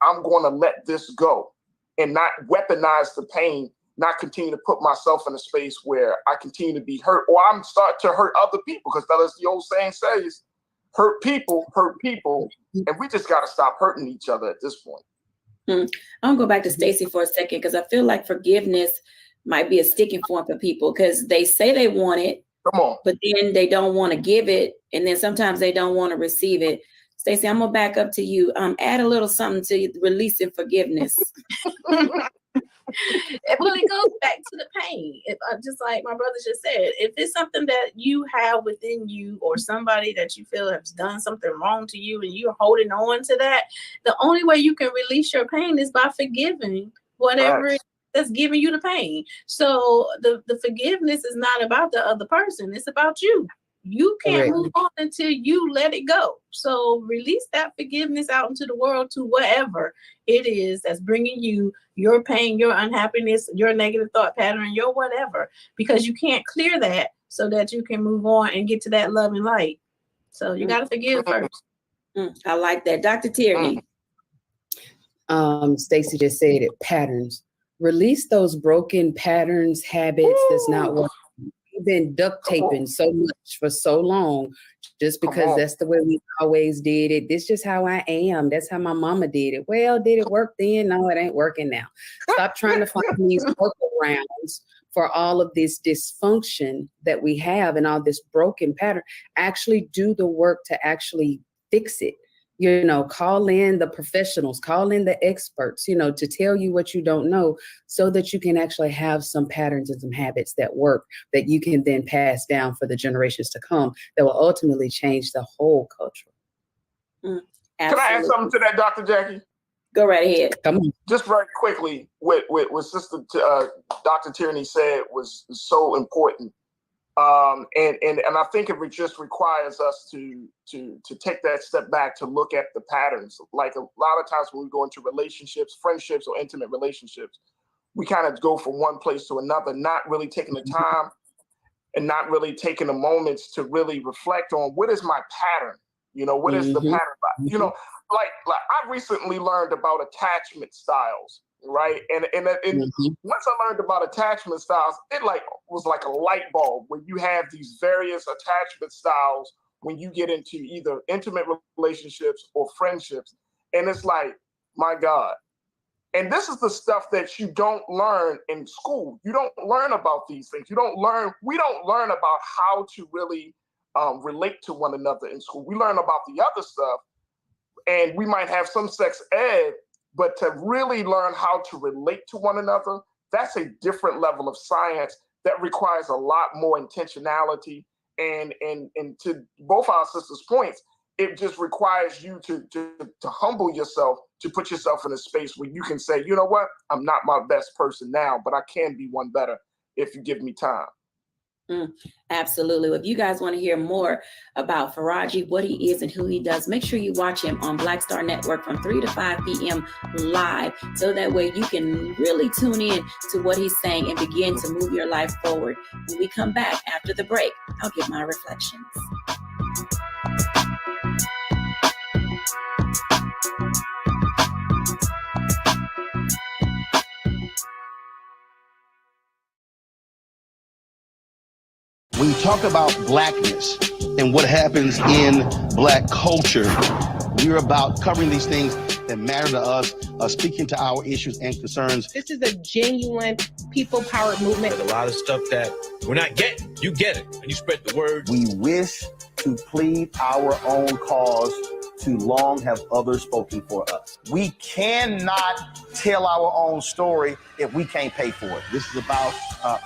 I'm going to let this go, and not weaponize the pain, not continue to put myself in a space where I continue to be hurt, or I'm start to hurt other people, because that is the old saying says, hurt people, and we just got to stop hurting each other at this point. I'm gonna go back to Stacey for a second, because I feel like forgiveness might be a sticking point for people, because they say they want it, but then they don't want to give it, and then sometimes they don't want to receive it. Stacey, I'm gonna back up to you. Add a little something to releasing forgiveness. Well, it goes back to the pain. Just like my brother just said, if it's something that you have within you, or somebody that you feel has done something wrong to you and you're holding on to that, the only way you can release your pain is by forgiving whatever that's giving you the pain. So the forgiveness is not about the other person. It's about you. You can't move on until you let it go. So release that forgiveness out into the world to whatever it is that's bringing you your pain, your unhappiness, your negative thought pattern, your whatever, because you can't clear that so that you can move on and get to that love and light. So you got to forgive first. I like that. Dr. Tierney. Stacey just said it, patterns. Release those broken patterns, habits that's not working. We've been duct taping so much for so long, just because that's the way we always did it. This is just how I am. That's how my mama did it. Well, did it work then? No, it ain't working now. Stop trying to find these workarounds for all of this dysfunction that we have and all this broken pattern. Actually do the work to actually fix it. Call in the professionals, call in the experts, to tell you what you don't know, so that you can actually have some patterns and some habits that work, that you can then pass down for the generations to come, that will ultimately change the whole culture. Can I add something to that, Dr. Jacquie? Go right ahead. Come on. Just very quickly, what Sister Dr. Tierney said was so important. And I think it just requires us to take that step back to look at the patterns. Like a lot of times when we go into relationships, friendships, or intimate relationships, we kind of go from one place to another, not really taking the time and not really taking the moments to really reflect on what is my pattern. You know, what is the pattern? You know, like I recently learned about attachment styles, right? And once I learned about attachment styles, it was like a light bulb when you have these various attachment styles when you get into either intimate relationships or friendships. And it's like, my God. And this is the stuff that you don't learn in school. You don't learn about these things. We don't learn about how to really relate to one another in school. We learn about the other stuff, and we might have some sex ed, but to really learn how to relate to one another, that's a different level of science that requires a lot more intentionality. And to both our sisters' points, it just requires you to humble yourself, to put yourself in a space where you can say, you know what, I'm not my best person now, but I can be one better if you give me time. Absolutely. If you guys want to hear more about Faraji, what he is and who he does, make sure you watch him on Black Star Network from 3 to 5 p.m. live. So that way you can really tune in to what he's saying and begin to move your life forward. When we come back after the break, I'll give my reflections. When you talk about blackness and what happens in Black culture, we're about covering these things that matter to us, speaking to our issues and concerns. This is a genuine people-powered movement. A lot of stuff that we're not getting, you get it, and you spread the word. We wish to plead our own cause. Too long have others spoken for us. We cannot tell our own story if we can't pay for it. This is about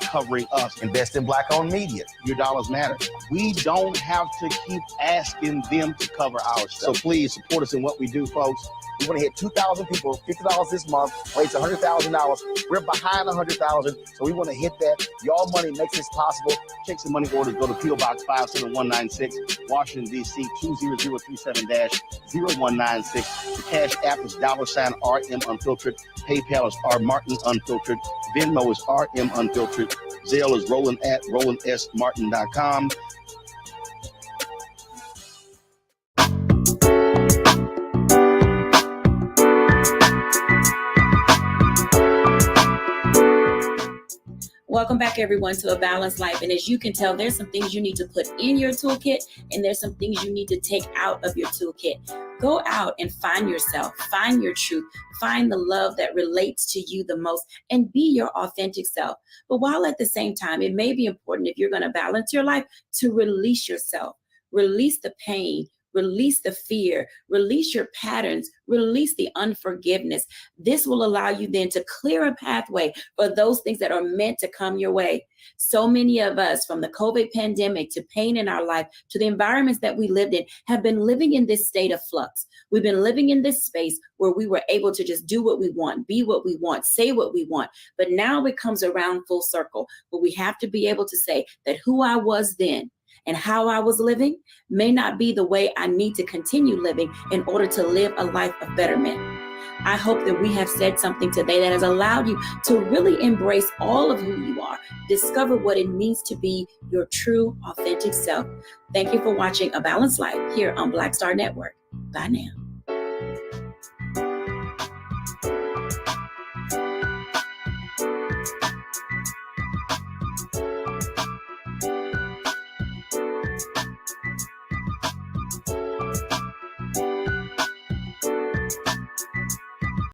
covering us. Invest in Black-owned media. Your dollars matter. We don't have to keep asking them to cover our stuff. So please support us in what we do, folks. We want to hit 2,000 people, $50 this month, raise $100,000. We're behind 100,000, so we want to hit that. Y'all money makes this possible. Check some money orders. Go to P.O. Box 57196, Washington, D.C. 20037-0196. The Cash App is $RM Unfiltered. PayPal is R Martin Unfiltered. Venmo is RM Unfiltered. Zelle is Roland at RolandSMartin.com. Welcome back, everyone, to A Balanced Life. And as you can tell, there's some things you need to put in your toolkit, and there's some things you need to take out of your toolkit. Go out and find yourself, find your truth, find the love that relates to you the most, and be your authentic self. But while at the same time, it may be important, if you're going to balance your life, to release yourself, release the pain, release the fear, release your patterns, release the unforgiveness. This will allow you then to clear a pathway for those things that are meant to come your way. So many of us, from the COVID pandemic to pain in our life, to the environments that we lived in, have been living in this state of flux. We've been living in this space where we were able to just do what we want, be what we want, say what we want. But now it comes around full circle, where we have to be able to say that who I was then and how I was living may not be the way I need to continue living in order to live a life of betterment. I hope that we have said something today that has allowed you to really embrace all of who you are, discover what it means to be your true, authentic self. Thank you for watching A Balanced Life here on Black Star Network. Bye now.